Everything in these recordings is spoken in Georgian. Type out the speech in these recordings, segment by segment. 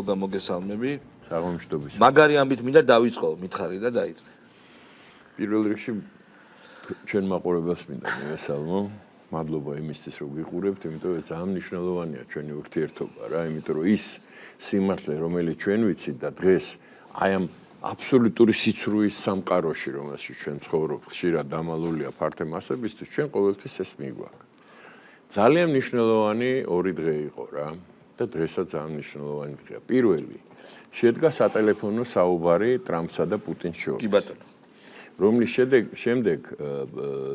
გოგა მოგესალმები. საღამოშტობის. მაგარი ამბით მინდა დავიწყო, მითხარი და დაიწყე. პირველ რიგში ჩვენ მაყურებელს მინდა მივესალმო. მადლობა იმისთვის რომ გიყურებთ, იმიტომ რომ ძალიან მნიშვნელოვანია ჩვენი ურთიერთობა რა, იმიტომ რომ ის სიმართლე რომელიც ჩვენ ვიცით და დღეს აი ამ აბსოლუტური სიცრუის სამყაროში რომელშიც ჩვენ ცხოვრობთ, ხშირად დამალულია ფართე მასებისთვის, ჩვენ ყოველთვის ეს მიგვაქვს. ძალიან მნიშვნელოვანი ორი დღე იყო რა და დღესაც ძალიან მნიშვნელოვანი დღეა. პირველი შედგა სატელეფონო საუბარი ტრამპსა და პუტინს შორის. კი ბატონო. რომლის შემდეგ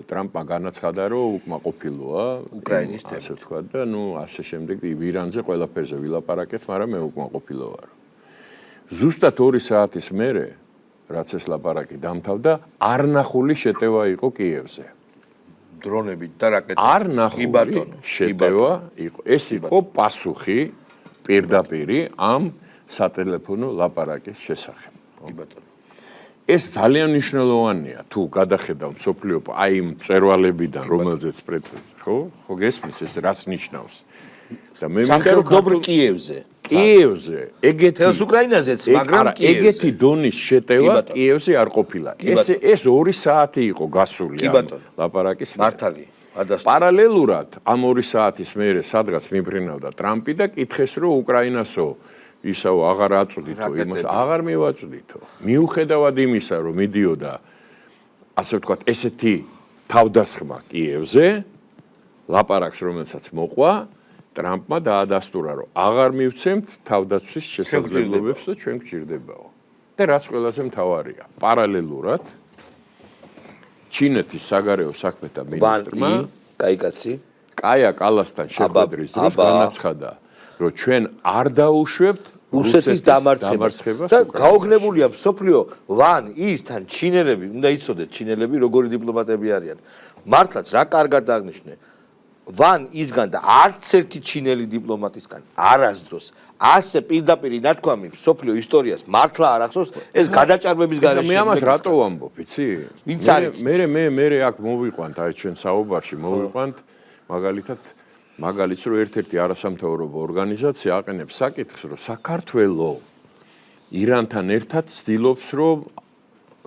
ტრამპმა განაცხადა, რომ უკმაყოფილოა უკრაინის თემა, ასე თქვა და ასე შემდეგ ირანზე ყველაფერზე ვილაპარაკეთ, მაგრამ მე უკმაყოფილო ვარ. ზუსტად 2 საათის მერე, რაც ეს ლაპარაკი დამთავრდა, არნახული შეტევა იყო კიევზე. დრონებით და რაკეტებით. არნახული შეტევა იყო. ეს იყო პასუხი პირდაპირი ამ სატელეფონო ლაპარაკის შესახებ. კი ბატონო. ეს ძალიან მნიშვნელოვანია თუ გადახედავ მსოფლიო აი იმ მწერვალებიდან რომელზეც პრეტენზია ხო გესმის ეს რას ნიშნავს და მე მინდა რომ დობრ კიევზე ეგეთი თელს უკრაინაზეც მაგრამ კიევზე ეგეთი დონის შეტევა კიევზე არ ყოფილა ეს 2 საათი იყო გასული ამ ლაპარაკის მართალი პარალელურად ამ 2 საათის მერე სადღაც მიფრინავდა ტრამპი და კითხეს რომ უკრაინასო ისაო აღარ აწვდითო იმას აღარ მივაწვდითო მიუხედავად იმისა რომ მიდიოდა ასე ვთქვათ ესეთი თავდასხმა კიევზე ლაპარაკს რომელსაც მოყვა ტრამპმა დაადასტურა რომ აღარ მივცემთ თავდაცვის შესაძლებლობებს და ჩვენ გვჭირდებაო და რაც ყველაზე მთავარია პარალელურად ჩინეთის საგარეო საქმეთა მინისტრმა კაიკაცი კაია კალასთან შეხვედრის დროს განაცხადა რომ ჩვენ არ დაუშვებთ რუსეთის დამარცხებას და გაოგნებულია მსოფლიო ვან ის თან ჩინელები უნდა იცოდეთ ჩინელები როგორი დიპლომატები არიან მართლაც რა კარგად აღნიშნე ვან ისგან და არც ერთი ჩინელი დიპლომატისგან არასდროს ასე პირდაპირ ნათქვამი მსოფლიო ისტორიას მართლა არ ახსოვს ეს გადაჭარბების გარეშე მე ამას რატო ვამბობ იცი მე აქ მოვიყვანთ აი ჩვენ საუბარში მოვიყვანთ მაგალითად რომ ერთ-ერთი არასამთავრობო ორგანიზაცია აყენებს საკითხს, რომ საქართველოს ირანთან ერთად ცდილობს, რომ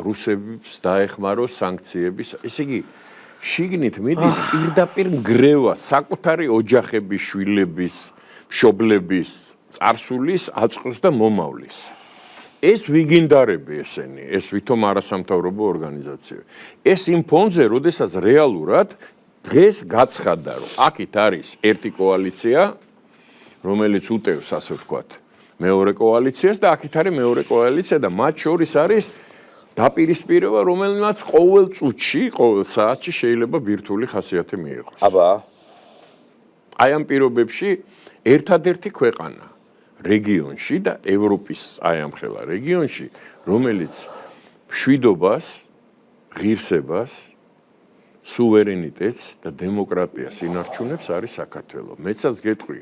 რუსებს დაეხმაროს სანქციების, ესე იგი, შიგნით მიდის პირდაპირ მგრევა საკუთარი ოჯახების, შვილების, მშობლების, წარსულის, აწყოს და მომავლის. ეს ვიგინდარები ესენი, ეს ვითომ არასამთავრობო ორგანიზაციები. ეს იმ ფონზე, როდესაც რეალურად დღეს გაცხადა რომ აქეთ არის ერთი კოალიცია რომელიც უტევს ასე ვთქვათ მეორე კოალიციას და აქეთ არის მეორე კოალიცია და მათ შორის არის დაპირისპირება რომელმაც ყოველ წუთში ყოველ საათში შეიძლება ბირთვული ხასიათი მიიღოს აი ამ პირობებში ერთადერთი ქვეყანა რეგიონში და ევროპის აი ამ ხელა რეგიონში რომელიც მშვიდობას ღირსებას სუვერენიტეტს და დემოკრატიას ინარჩუნებს არის საქართველო. მეცაც გეტყვი.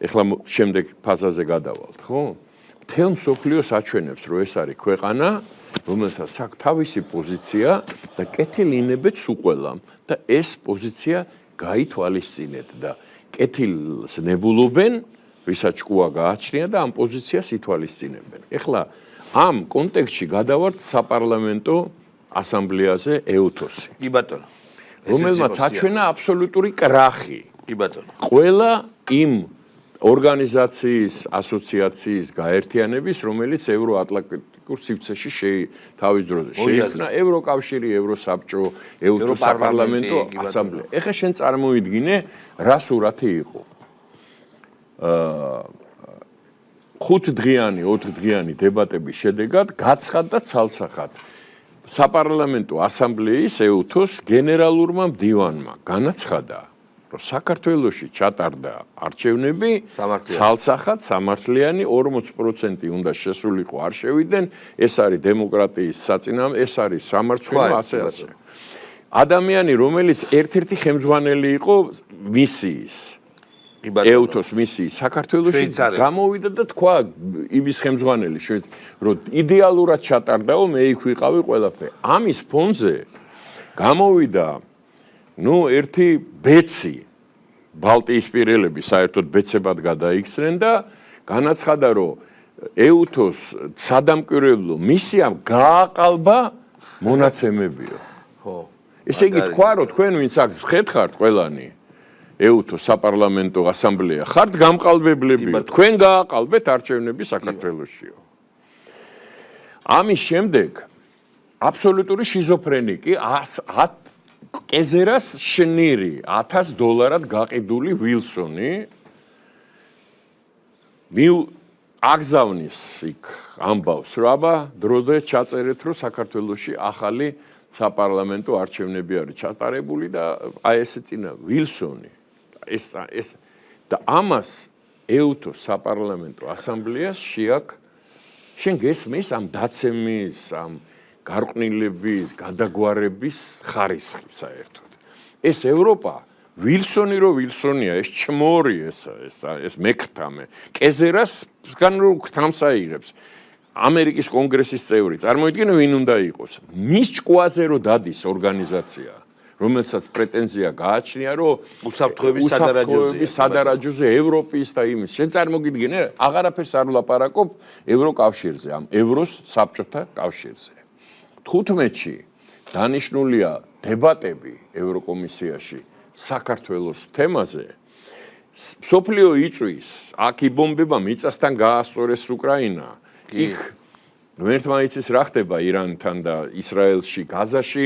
ეხლა შემდეგ ფაზაზე გადავალთ, ხო? მთელ მსოფლიოს აჩვენებს, რომ ეს არის ქვეყანა, რომელსაც აქვს თავისი პოზიცია და კეთილინებიც უყველამ და ეს პოზიცია გაითვალისწინეთ და კეთილს ნებულობენ, ვისაც ჭკუა გააჩნია და ამ პოზიციას ითვალისწინებენ. ეხლა ამ კონტექსტში გადავართ საპარლამენტო ასამბლეაზე EUTOS-ი. კი ბატონო. რომელმაც აჩვენა აბსოლუტური კრახი. კი ბატონო. ყველა იმ ორგანიზაციის, ასოციაციის გაერთიანების, რომელიც ევროატლანტიკურ სივრცეში თავის დროზე შეიქმნა, ევროკავშირი, ევროსაბჭო, EUTOS საპარლამენტო ასამბლეა. ეხლა შენ წარმოიდგინე, რა სურათი იყო. 5დღიანი, 4დღიანი დებატების შედეგად გაცხადდა ცალსახად საპარლამენტო ასამბლეის EUTOS გენერალურმა მდივანმა განაცხადა, რომ საქართველოში ჩატარდა არჩევნები ცალსახად სამართლიანი 40% უნდა შესულიყო არ შევიდნენ, ეს არის დემოკრატიის საწინააღმდეგო, ეს არის სამარცხვინო ასე. ადამიანი, რომელიც ერთ-ერთი ხელმძღვანელი იყო მისიის EUTOS მისიის საქართველოში გამოვიდა და თქვა იმის ხელმძღვანელი რომ იდეალურად ჩატარდაო მე იქ ვიყავი ყველაფერი. ამის ფონზე გამოვიდა ერთი ბეცი ბალტიისპირელები საერთოდ ბეცებად გადაიქცნენ და განაცხადა რომ ეუთოს სადამკვირვებლო მისიამ გააყალბა მონაცემებიო. ხო. ესე იგი თქვა რომ თქვენ ვინც აქ ზღეთხართ ყველანი ეუთოს საპარლამენტო ასამბლეა ხართ გამყალბებლებიო. თქვენ გააყალბეთ არჩევნები საქართველოსშიო. ამის შემდეგ აბსოლუტური შიზოფრენიკი 10 კეზერას შნირი $1000 გაყიდული ვილსონი აგზავნის იქ ამბავს რომ აბა დროდე ჩაწერეთ რომ საქართველოში ახალი საპარლამენტო არჩევნები არის ჩატარებული და აი ესე წინა ვილსონი ეს და ამას ეუთოს საპარლამენტო ასამბლეას შეაქ შენ გესმის ამ დაცემის ამ გარყვნილების გადაგვარების ხარისხი საერთოდ ეს ევროპა ვილსონი რო ვილსონია ეს ჩმორი ეს მექთამე კეზერასგან რო თამსაიღებს ამერიკის კონგრესის წევრი წარმოიდგინე ვინ უნდა იყოს მის ჭკუაზე რო დადის ორგანიზაცია რომელსაც პრეტენზია გააჩნია რომ უსაფრთხოების სადარაჯოზე ევროპის და იმის შენ წარმოგიდგენე აღარაფერს არ ვლაპარაკობ ევროკავშირზე ამ ევროს საბჭოთა კავშირზე 15-ში დანიშნულია დებატები ევროკომისიაში საქართველოს თემაზე სოფლიო იწვის აქ იბომბება მიწასთან გაასწორეს უკრაინა იქ ერთმანეთის რა ხდება ირანთან და ისრაელში გაზაში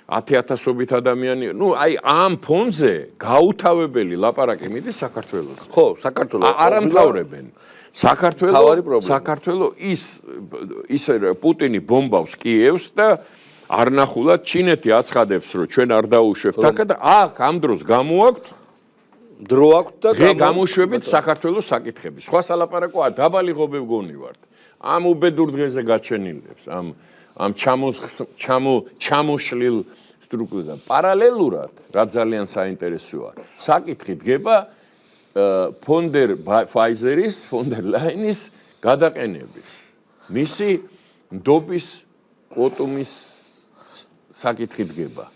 10,000-ობით ადამიანი ნუ აი ამ ფონზე გაუთავებელი ლაპარაკი მიდის საქართველოს ხო საქართველოს არ ამთავრებენ საქართველოს ის პუტინი ბომბავს კიევს და არ ნახულად ჩინეთი აცხადებს რომ ჩვენ არ დაუშვებთ აქ და აქ ამ დროს გამოაქვთ დრო აქვს და გამოშვებით საქართველოს საკითხები სხვა სალაპარაკოა დაბალი ღობე ვგონი ვართ ამ უბედურ დღეზე გაჩენილებს ამ ჩამოშლილ სტრუქტურასთან პარალელურად რა ძალიან საინტერესოა საკითხი დგება ფონდერ ფაიზერის ფონდერ ლაინის გადაყენების მისი ნდობის კვოტუმის საკითხი დგება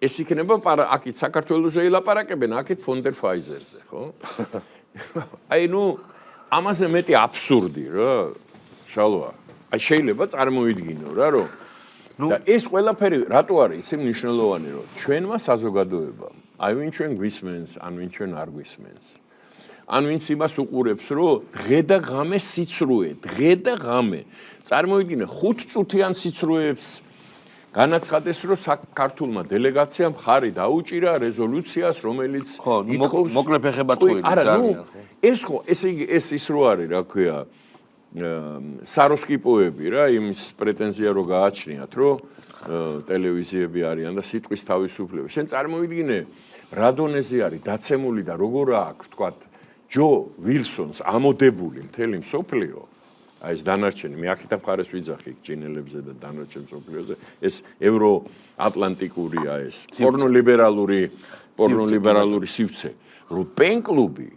ეს იქნება აქეთ საქართველოსზე ილაპარაკებენ აქეთ ფონდერ ფაიზერზე ხო აი ნუ ამაზე მეტი აბსურდი რა შალვა აი შეიძლება წარმოიდგინო რა რომ და ეს ყველაფერი რატო არის ისე მნიშვნელოვანი რომ ჩვენმა საზოგადოებამ აი ვინ ჩვენ გვისმენს ან ვინ ჩვენ არ გვისმენს ან ვინც იმას უყურებს რომ დღე და ღამე სიცრუე დღე და ღამე წარმოიდგინე 5 წუთიან სიცრუეებს განაცხადეს რომ საქართველმა დელეგაციამ ხარი დაუჭირა რეზოლუციას რომელიც ითხოვს მოკლე ფეხებათური ძალიან ეს ხო ესე იგი ეს ის რო არის რა ქვია საროსკიპოები რა იმის პრეტენზია რო გააჩნიათ რომ ტელევიზიები არიან და სიტყვის თავისუფლება შენ წარმოიდგინე რა დონეზე არის დაცემული და როგორ აქვს თქვათ ჯო ვილსონს ამოდებული მთელი მსოფლიო აი ეს დანარჩენი მე აქეთ მხარეს ვიძახი ჩინელებზე და დანარჩენ მსოფლიოზე ეს ევროატლანტიკურია ეს პორნოლიბერალური სივრცე რომ პენ-კლუბი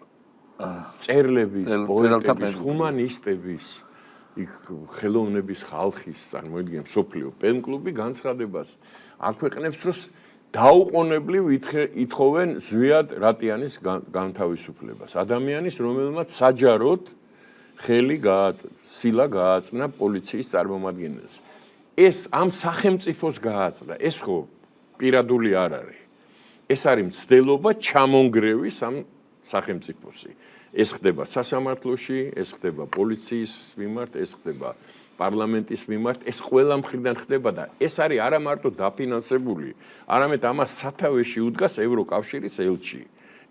წერლების პოეტების ჰუმანისტების იქ ხელოვნების ხალხის წარმოიდგინე მსოფლიო პენ-კლუბი განცხადებას აქვეყნებს რომ დაუყოვნებლივ ითხოვენ ზვიად რატიანის განთავისუფლებას ადამიანის რომელმაც საჯაროდ ხელი სილა გააწნა პოლიციის წარმომადგენელს ეს ამ სახელმწიფოს გააწნა ეს ხო პირადული არ არის ეს არის მცდელობა ჩამონგრევის ამ სახელმწიფოსი ეს ხდება სასამართლოში ეს ხდება პოლიციის მიმართ ეს ხდება პარლამენტის მიმართ ეს ყველა მხრიდან ხდება და ეს არის არა მარტო დაფინანსებული არამედ ამას სათავეში უდგას ევროკავშირის ელჩი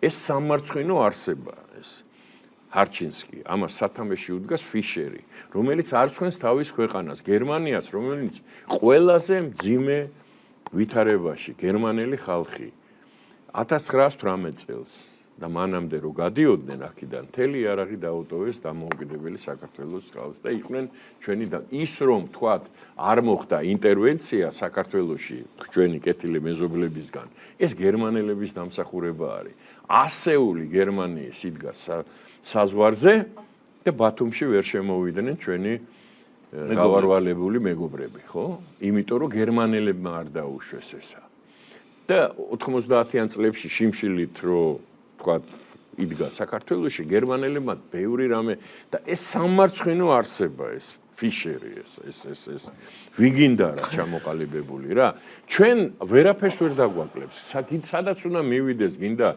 ეს სამარცხვინო არსება ეს ჰარჩინსკი ამას სათავეში უდგას ფიშერი რომელიც არცხვენს თავის ქვეყანას გერმანიას რომელიც ყველაზე მძიმე ვითარებაში გერმანელი ხალხი 1918 წელს და მანამდე რო გადიოდნენ აქედან მთელი იარაღი დაუტოვეს დამოუკიდებელი საქართველოს ხალხს და იყვნენ ჩვენი და ის რომ თქვათ არ მოხდა ინტერვენცია საქართველოში ჩვენი კეთილი მეზობლებისგან ეს გერმანელების დამსახურება არის ასეული გერმანიის იდგა საზღვარზე და ბათუმში ვერ შემოვიდნენ ჩვენი გავარვალებული მეგობრები ხო იმიტომ რომ გერმანელებმა არ დაუშვეს ესა და 90-იან წლებში შიმშილით რო თქვათ იდგა საქართველოში გერმანელებმა ბევრი რამე და ეს სამარცხინო არსება ეს ფიშერი ეს ვიგინდა რა ჩამოყალიბებული რა ჩვენ ვერაფერს ვერ დაგვაკლებს სადაც უნდა მივიდეს გინდა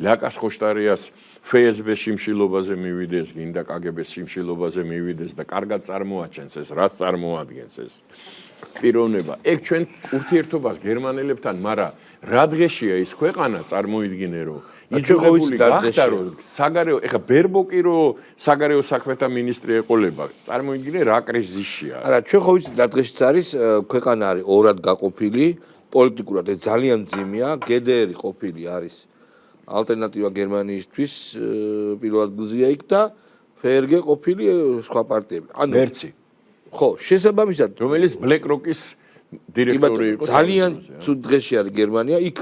ლაკას ხოშტარიას FSB-ს შიმშილობაზე მივიდეს გინდა KGB-ს შიმშილობაზე მივიდეს და კარგად წარმოაჩენს ეს რას წარმოადგენს ეს პიროვნება ეგ ჩვენ ურთიერთობას გერმანელებთან მაგრამ რა დღეშია ის ქვეყანა წარმოიდგინე რომ იძულებული გახდა რომ საგარეო ეხა ბერბოკი რომ საგარეო საქმეთა მინისტრი ეყოლება წარმოიდგინე რა კრიზისია არა ჩვენ ხო ვიცით რა დღეშიც არის ქვეყანა არის ორად გაყოფილი პოლიტიკურად ეს ძალიან ძიმია GDR ყოფილი არის ალტერნატივა გერმანიისთვის პირველ ადგილზეა იქ და FRG ყოფილი სხვა პარტიები ანუ მერცი ხო შესაბამისად რომელიც BlackRock-ის დირექტორი იყო ძალიან ცუდ დღეში არის გერმანია იქ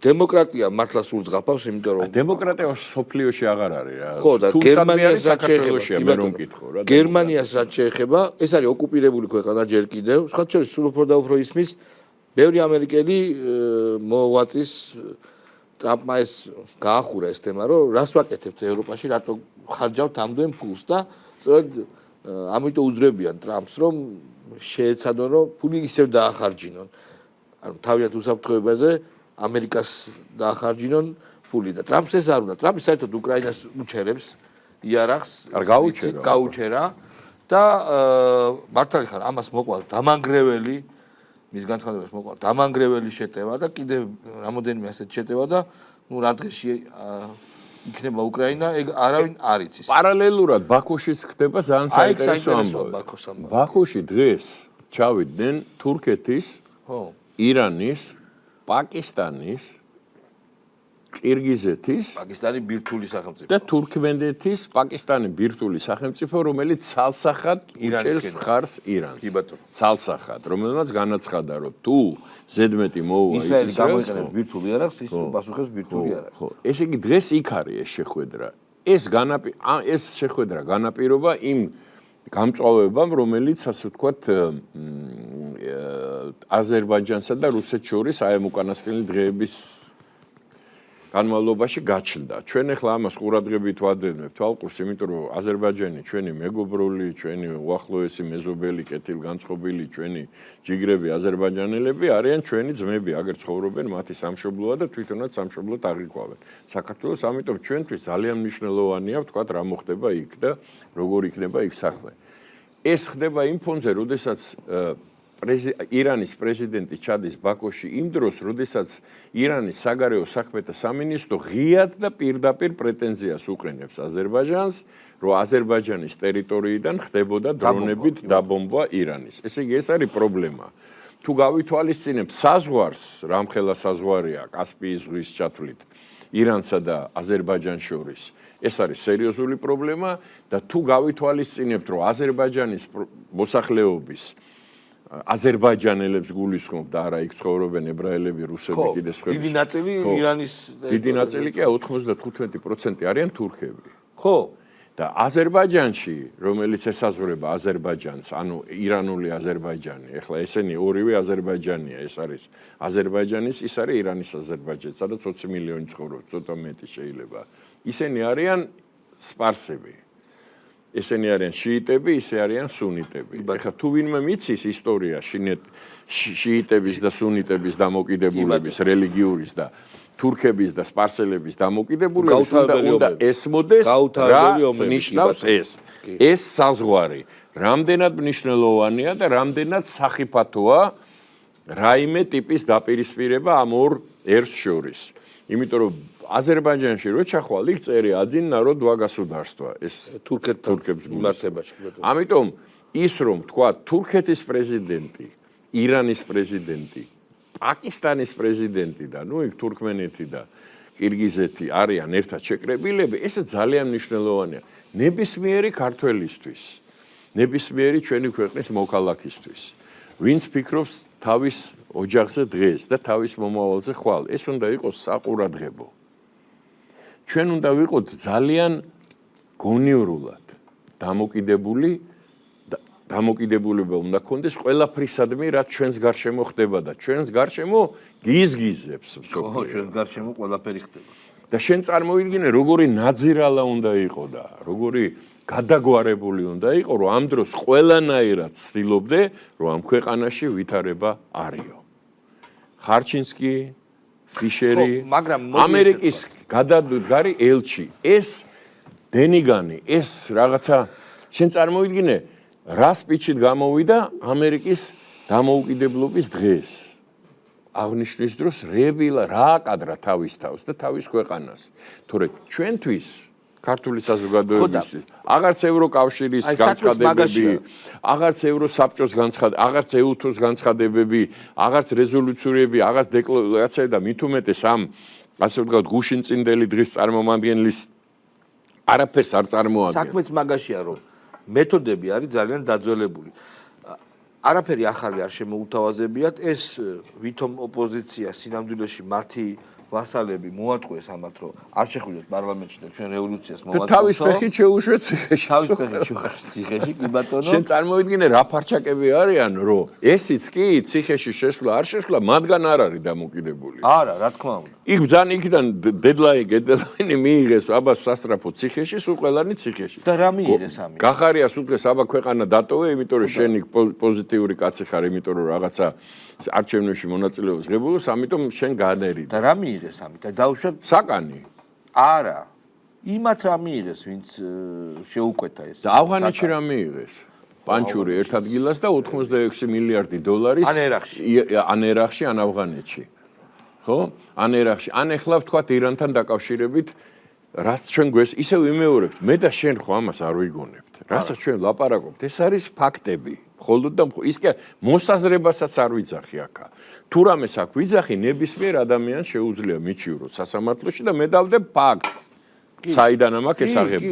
დემოკრატია მართლა სულს გაფავს იმიტომ რომ დემოკრატია სოფლიოში აღარ არის რა ხო და გერმანიასაც მე რომ მკითხო რა გერმანიასაც შეეხება ეს არის ოკუპირებული ქვეყანა ჯერ კიდევ სხვა შორის სულ უფრო და უფრო ისმის ბევრი ამერიკელი მოვაწის ტრამპმა ეს გაახურა ეს თემა რომ რას ვაკეთებთ ევროპაში რატო ხარჯავთ ამდენ ფულს და სწორედ ამიტომ უძრებიან ტრამპს რომ შეეცადონ რომ ფული ისევ დაახარჯინონ ანუ თავიანთ უსაფრთხოებაზე ამერიკას დაახარჯინონ ფული და ტრამპს ეს არ უნდა ტრამპი საერთოდ უკრაინას უჩერებს იარაღს გაუჩერა და მართალი ხარ ამას მოყვა დამანგრეველი მის განცხადებას მოყვა დამანგრეველი შეტევა და კიდევ რამოდენიმე ასეთ შეტევა და ნუ რა დღეში იქნება უკრაინა ეგ არავინ არ იცის პარალელურად ბაქოშიც ხდება ძალიან საინტერესო ამბავი ბაქოში დღეს ჩავიდნენ თურქეთის ირანის პაკისტანის ყირგიზეთის პაკისტანი ბირთვული სახელმწიფო და თურქმენეთის პაკისტანი ბირთვული სახელმწიფო რომელიც ცალსახად უჭერს მხარს ირანს ცალსახად რომელმაც განაცხადა რომ თუ ზედმეტი მოუვა ისრაელი გამოიყენებს ბირთვული იარაღს ის პასუხებს ბირთვული იარაღს ხო ესე იგი დღეს იქ არის ეს შეხვედრა ეს შეხვედრა განაპირობა იმ გამწვავებამ რომელიც ასე ვთქვათ აზერბაიჯანსა და რუსეთს შორის აი ამ უკანასკნელი დღეების განმავლობაში გაჩნდა. ჩვენ ახლა ამას ყურადღებით ვადევნებთ თვალყურს, იმიტომ რომ აზერბაიჯანი ჩვენი მეგობრული, ჩვენი უახლოესი მეზობელი, კეთილგანწყობილი, ჩვენი ჯიგრები აზერბაიჯანელები არიან ჩვენი ძმები, აგერ ცხოვრობენ მათი სამშობლოა და თვითონაც სამშობლოდ აღიქვავენ. საქართველოს ამიტომ ჩვენთვის ძალიან მნიშვნელოვანია ვთქვათ რა მოხდება იქ და როგორ იქნება იქ საქმე. ეს ხდება იმ ფონზე, როდესაც ირანის პრეზიდენტი ჩადის ბაქოში იმ დროს, როდესაც ირანის საგარეო საქმეთა სამინისტრო ღიად და პირდაპირ პრეტენზიას უყენებს აზერბაიჯანს, რომ აზერბაიჯანის ტერიტორიიდან ხდებოდა დრონებით დაბომბვა ირანის. ესე იგი ეს არის პრობლემა. თუ გავითვალისწინებთ საზღვარს, რამხელა საზღვარია კასპიის ზღვის ჩათვლით ირანსა და აზერბაიჯანს შორის, ეს არის სერიოზული პრობლემა და თუ გავითვალისწინებთ, რომ აზერბაიჯანის მოსახლეობის აზერბაიჯანელებს გულისხმობ და არა იქ ცხოვრობენ ებრაელები, რუსები, კიდე სხვები. დიდი ნაწილი ირანის დიდი ნაწილი კი 95% არიან თურქები. ხო. და აზერბაიჯანში, რომელიც ესაზღვრება აზერბაიჯანს, ანუ ირანული აზერბაიჯანი, ეხლა ესენი ორივე აზერბაიჯანია, ეს არის აზერბაიჯანის, ის არის ირანის აზერბაიჯანი, სადაც 20 მილიონი ცხოვრობს, ცოტა მეტი შეიძლება. ისინი არიან სპარსები. ესენი არიან შიიტები, ისე არიან სუნიტები. ეხლა თუ ვინმე მიცის ისტორია შიიტების და სუნიტების დამოკიდებულების, რელიგიურის და თურქების და სპარსელების დამოკიდებულების უნდა ესმოდეს რა ნიშნავს ეს. ეს საზღვარი რამდენად მნიშვნელოვანია და რამდენად სახიფათოა რაიმე ტიპის დაპირისპირება ამ ორ ერს შორის. იმიტომ რომ აზერბაიჯანში რო ჩახვალ იქ წერი один народ два государства ეს თურქებს მიმართებაში. ამიტომ ის რომ თქვა თურქეთის პრეზიდენტი, ირანის პრეზიდენტი, პაკისტანის პრეზიდენტი და ნუ იქ თურქმენეთი და ყირგიზეთი არიან ერთად შეკრებილები, ეს ძალიან მნიშვნელოვანია. ნებისმიერი ქართველისთვის, ნებისმიერი ჩვენი ქვეყნის მოქალაქისთვის, ვინც ფიქრობს თავის ოჯახზე დღეს და თავის მომავალზე ხვალ, ეს უნდა იყოს საყურადღებო. ჩვენ უნდა ვიყოთ ძალიან გონივრულად დამოკიდებულება უნდა გქონდეს ყველაფრისადმი, რაც ჩვენს გარშემო ხდება და ჩვენს გარშემო გიზგიზებს მსოფლიო. ჩვენს გარშემო ყველაფერი ხდება. და შენ წარმოიდგინე როგორი ნაძირალა უნდა იყო და როგორი გადაგვარებული უნდა იყო, რომ ამ დროს ყველანაირად ცდილობდე, რომ ამ ქვეყანაში ვითარება არიო. ხარჩინსკი, ფიშერი, ამერიკის გადადგარი ელჩი, ეს დენიგანი, ეს რაღაცა შენ წარმოიდგინე, რა სპიჩით გამოვიდა ამერიკის დამოუკიდებლობის დღეს. აღნიშნვის დროს რებილა რა აკადრა თავის თავს და თავის ქვეყანას. თორე ჩვენთვის ქართული საზოგადოებისთვის აღარც ევროკავშირის განცხადებები, აღარც ევროსაბჭოს განცხადებები, აღარც ეუთოს განცხადებები, აღარც რეზოლუციები, აღარც დეკლარაცია და მით უმეტეს ამ ასე ვთქვათ გუშინწინდელი დღის წარმომადგენლის არაფერს არ წარმოადგენს. საქმეც მაგაშია, რომ მეთოდები არის ძალიან დაძველებული. არაფერი ახალი არ შემოუთავაზებიათ, ეს ვითომ ოპოზიცია სინამდვილეში მათი ვასალები მოატყვეს ამათ, რომ არ შეხვიდეთ პარლამენტში და ჩვენ რევოლუციას მოვაწყოთ. თავის ფეხით შეუშვეთ ციხეში. თავის ფეხით შეუშვეთ ციხეში, კი ბატონო. შენ წარმოიდგინე რა ფარჩაკები არიან, რომ ესიც კი ციხეში შესვლა არ შესვლა, მათგან არ არის დამოკიდებული. არა, რა თქმა უნდა. იქ ბძანი იქიდან დედლაინი მიიღეს აბა სასტრაფო ციხეში, სულ ყველანი ციხეში. და რა მიიღეს ამით? გახარიას უთქვეს აბა ქვეყანა დატოვე, იმიტომ რომ შენ იქ პოზიტიური კაცი ხარ, იმიტომ რომ რაღაცა არჩევნებში მონაწილეობს ღებულობს, ამიტომ შენ განერიდე. და რა მიიღეს ამით? და დაუშვათ საკანი. არა. იმათ რა მიიღეს, ვინც შეუკვეთა ეს. და ავღანეთში რა მიიღეს? პანჩური ერთ ადგილას და 86 მილიარდი დოლარის ან ერახში, ან ავღანეთში. ხო? ან ერახში. ან ეხლა ვთქვათ ირანთან დაკავშირებით, რაც ჩვენ გვეს ისევ ვიმეორებთ. მე და შენ ხო ამას არ ვიგონებთ. რასაც ჩვენ ლაპარაკობთ, ეს არის ფაქტები. მხოლოდ და ის კი მოსაზრებასაც არ ვიძახი აქა. თუ რამეს აქ ვიძახი, ნებისმიერ ადამიანს შეუძლია მიჩივროს სასამართლოში და მე დავდებ ფაქტს. საიდან ამაკ ეს აღება.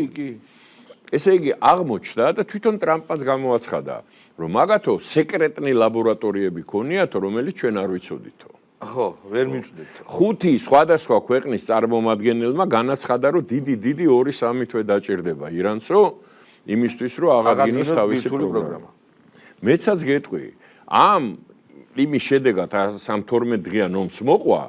ესე იგი აღმოჩნდა და თვითონ ტრამპმაც გამოაცხადა, რომ მაგათო სეკრეტნი ლაბორატორიები ქონიათო, რომელიც ჩვენ არ ვიცოდითო. ხო, ვერ მივხვდით. 5 სხვადასხვა ქვეყნის წარმომადგენელმა განაცხადა, რომ დიდი 2-3 თვე დაჭირდება ირანსო, იმისთვის რომ აღადგინოს თავისი პროგრამა. მეცაც გეტყვი, ამ იმის შედეგად 112 დღიან ომს მოყვა,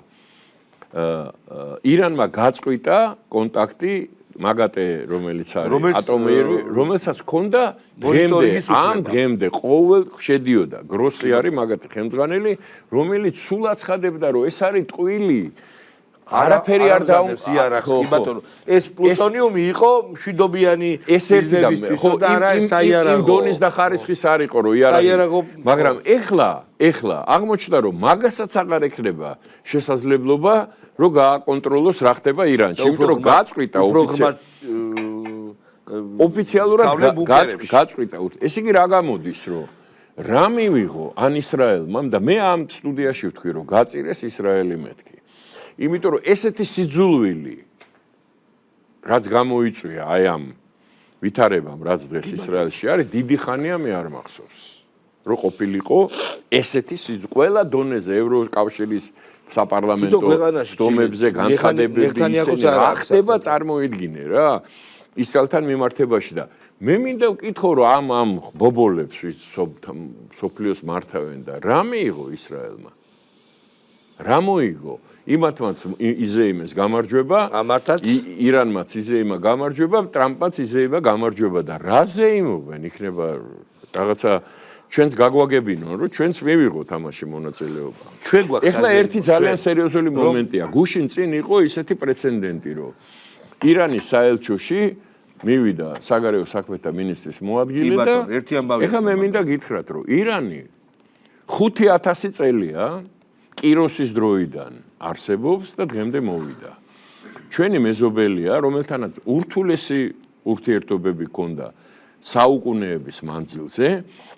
ირანმა გაწყვიტა კონტაქტი მაგატე რომელიც არის ატომური, რომელსაც ჰქონდა დღემდე ყოველ შედიოდა. გროსი არის მაგატე ხელმძღვანელი, რომელიც სულ აცხადებდა, რომ ეს არის ტყვილი. არაფერი არ დაუმს იარაღს, კი ბატონო. ეს პლუტონიუმი იყო მშვიდობიანი მიზნებისთვის და არა საიარაღო. იმ დონის და ხარისხის არ იყო, რომ იარაღი. მაგრამ ეხლა აღმოჩნდა, რომ მაგასაც აღარ ექნება შესაძლებლობა, რომ გააკონტროლოს რა ხდება ირანში. იმიტომ რომ გაწყვიტა ოფიციალურად გაწყვიტა. ესე იგი რა გამოდის, რომ რა მივიღო ან ისრაელმა და მე ამ სტუდიაში ვთქვი, რომ გაწირეს ისრაელი მეთქი. იმიტომ რომ ესეთი სიძულვილი რაც გამოიწვია აი ამ ვითარებამ, რაც დღეს ისრაელში არის, დიდი ხანია მე არ მახსოვს. რომ ყოფილიყო ესეთი ყველა დონეზე ევროკავშირის საპარლამენტო სტომებზე განცხადებები ისინი რა ხდება წარმოიდგინე რა ისრაელთან მიმართებაში და მე მინდა ვკითხო რომ ამ ბობოლებს სოფლიოს მართავენ და რა მიიღო ისრაელმა რა მოიგო იმათმაც იზეიმეს გამარჯვება ირანმაც იზეიმა გამარჯვება ტრამპმაც იზეიმა გამარჯვება და რა ზეიმობენ იქნება რაღაცა ჩვენს გაგვაგებინონ რომ ჩვენც მივიღოთ ამაში მონაწილეობა. ჩვენ გვაქვს ეხლა ერთი ძალიან სერიოზული მომენტია. გუშინ წინ იყო ისეთი პრეცედენტი რომ ირანის საელჩოში მივიდა საგარეო საქმეთა მინისტრის მოადგილე და ეხლა მე მინდა გითხრათ რომ ირანი 5000 წელია კიროსის დროიდან არსებობს და დღემდე მოვიდა. ჩვენი მეზობელია რომელთანაც ურთულესი ურთიერთობები ჰქონდა საუკუნეების მანძილზე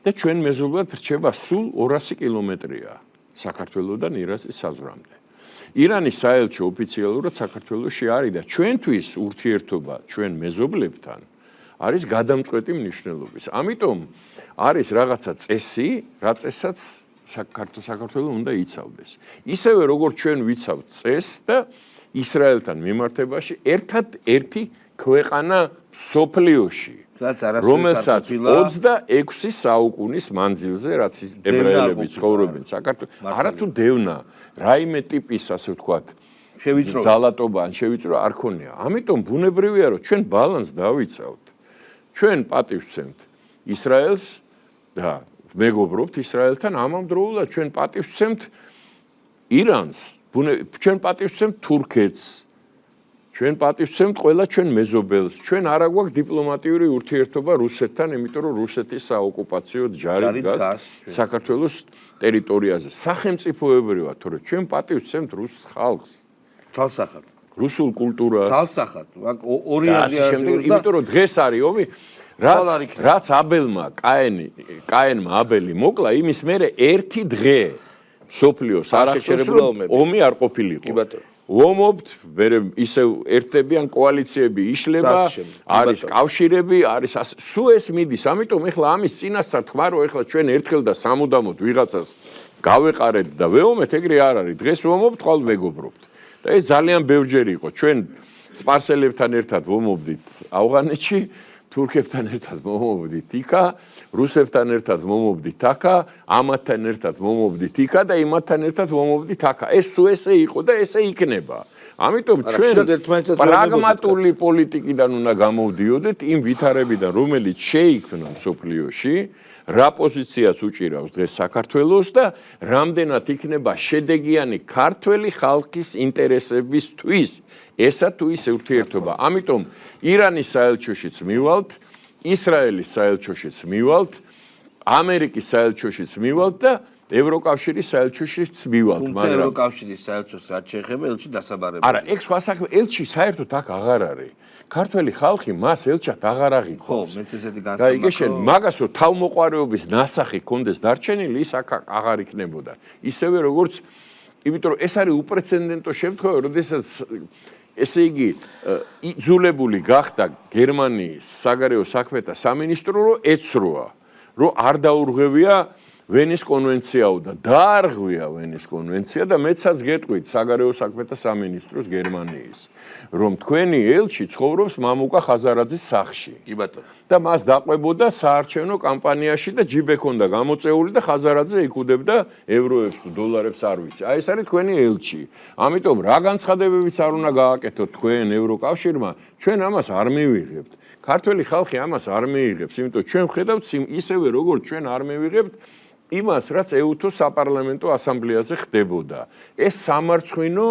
და ჩვენ მეზობლად რჩება სულ 200 კილომეტრია საქართველოსდან ირანის საზღვრამდე. ირანის საელჩო ოფიციალურად საქართველოში არის და ჩვენთვის ურთიერთობა ჩვენ მეზობლებთან არის გადამწყვეტი მნიშვნელობის. ამიტომ არის რაღაცა წესი, რა წესაც საქართველოს უნდა იცავდეს. ისევე როგორც ჩვენ ვიცავთ წესს და ისრაელთან მიმართებაში ერთადერთი ქვეყანა სოფლიოში რომელსაც 26 საუკუნის მანძილზე რაც ებრაელები ცხოვრობენ საქართველოს არათუ დევნა რაიმე ტიპის ასე ვთქვათ შევიწრო. ძალატობა ან შევიწრო არ ქონია. ამიტომ ბუნებრივია რომ ჩვენ ბალანსს დავიცავთ. ჩვენ პატივსცემთ ისრაელს და მეგობრობთ ისრაელთან, ამავდროულად ჩვენ პატივსცემთ ირანს, ჩვენ პატივსცემთ თურქეთს, ჩვენ პატივსცემთ ყველა ჩვენ მეზობელს, ჩვენ არა გვაქვს დიპლომატიური ურთიერთობა რუსეთთან, იმიტომ რომ რუსეთის საოკუპაციო ჯარი დგას საქართველოს ტერიტორიაზე. სახელმწიფოებრივად, თორე ჩვენ პატივსცემთ რუს ხალხს. თალსახად. რუსულ კულტურას. თალსახად. ორი აზრი იმიტომ რომ დღეს არის ომი, რაც აბელმა კაენმა აბელი მოკლა, იმის მერე ერთი დღე სოფლიოს არ ახსოვს რომ ომი არ ყოფილიყო. ომობთ, მერე ისევ ერთებიან კოალიციები იშლება, არის კავშირები, არის სულ ეს მიდის. ამიტომ ეხლა ამის წინასწარ თქვა რომ ეხლა ჩვენ ერთხელ და სამუდამოდ ვიღაცას გავეყარეთ და ვეომეთ, ეგრე არ არის. დღეს ვომობთ, ხვალ მეგობრობთ. და ეს ძალიან ბევრჯერ იყო. ჩვენ სპარსელებთან ერთად ვომობდით ავღანეთში, თურქებთან ერთად მომობდით იქა, რუსებთან ერთად მომობდით აქა, ამათთან ერთად მომობდით იქა და იმათთან ერთად მომობდით აქა. ეს სულ ესე იყო და ესე იქნება. ამიტომ ჩვენ პრაგმატული პოლიტიკიდან უნდა გამოვდიოდეთ იმ ვითარებიდან, რომელიც შეიქმნა მსოფლიოში, რა პოზიციას უჭირავს დღეს საქართველოს და რამდენად იქნება შედეგიანი ქართველი ხალხის ინტერესებისთვის. ესა თუ ის ურთიერთობა. ამიტომ ირანის საელჩოშიც მივალთ, ისრაელის საელჩოშიც მივალთ, ამერიკის საელჩოშიც მივალთ და ევროკავშირის საელჩოშიც მივალთ. მაგრამ ევროკავშირის საელჩოს რაც შეეხება ელჩი დასაბარებელი. არა, ეგ სხვა საქმე, ელჩი საერთოდ აქ აღარ არის. ქართველი ხალხი მას ელჩად აღარ აღიქვამს. ხო, მეც ესეთი განსხვავება. და იგე შენ მაგას რომ თავმოყარეობის ნასახი კონდეს დარჩენილი, ის აქ აღარ იქნებოდა. ისევე როგორც იმიტომ რომ ეს არის უპრეცედენტო შემთხვევა, როდესაც ესე იგი იძულებული გახდა გერმანიის საგარეო საქმეთა სამინისტრო რომ ეცროა, რომ არ დაურღვევია ვენის კონვენციაო და დაარღვია ვენის კონვენცია და მეცაც გეტყვით საგარეო საქმეთა სამინისტროს გერმანიის, რომ თქვენი ელჩი ცხოვრობს მამუკა ხაზარაძის სახლში. კი ბატონო. და მას დაყვებოდა საარჩევნო კამპანიაში და ჯიბ ექონდა გამოწეული და ხაზარაძე იკუდებდა ევროებს თუ დოლარებს არ ვიცი. აი ეს არის თქვენი ელჩი. ამიტომ რა განცხადებებიც არ უნდა გააკეთოთ თქვენ ევროკავშირმა, ჩვენ ამას არ მივიღებთ. ქართველი ხალხი ამას არ მიიღებს, იმიტომ ჩვენ ვხედავთ ისევე როგორც ჩვენ არ მივიღებთ იმას, რაც ეუთოს საპარლამენტო ასამბლეაზე ხდებოდა. ეს სამარცხვინო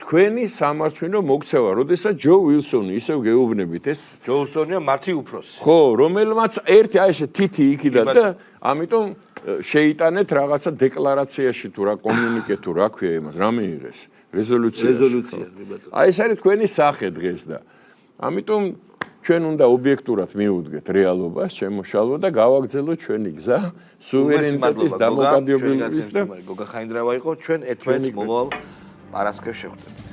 თქვენი სამარცხვინო მოქცევა, როდესაც ჯო უილსონი ისევ გეუბნებით, ეს ჯო უილსონია მათი უფროსი. ხო, რომელმაც ერთი აი ესე თითი იქიდა და ამიტომ შეიტანეთ რაღაცა დეკლარაციაში თუ რა კომუნიკე თუ რა ქვია იმას, რა მიიღეს? რეზოლუცია. აი ეს არის თქვენი სახე დღეს და ამიტომ ჩვენ უნდა ობიექტურად მიუდგეთ რეალობას, შემოშალვა და გავაგრძელოთ ჩვენი გზა სუვერენიტეტის დამოკიდებულების და გოგა ხაინდრავა იყო ჩვენ ერთმანეთს მომავალ პარასკევს შევხვდებით.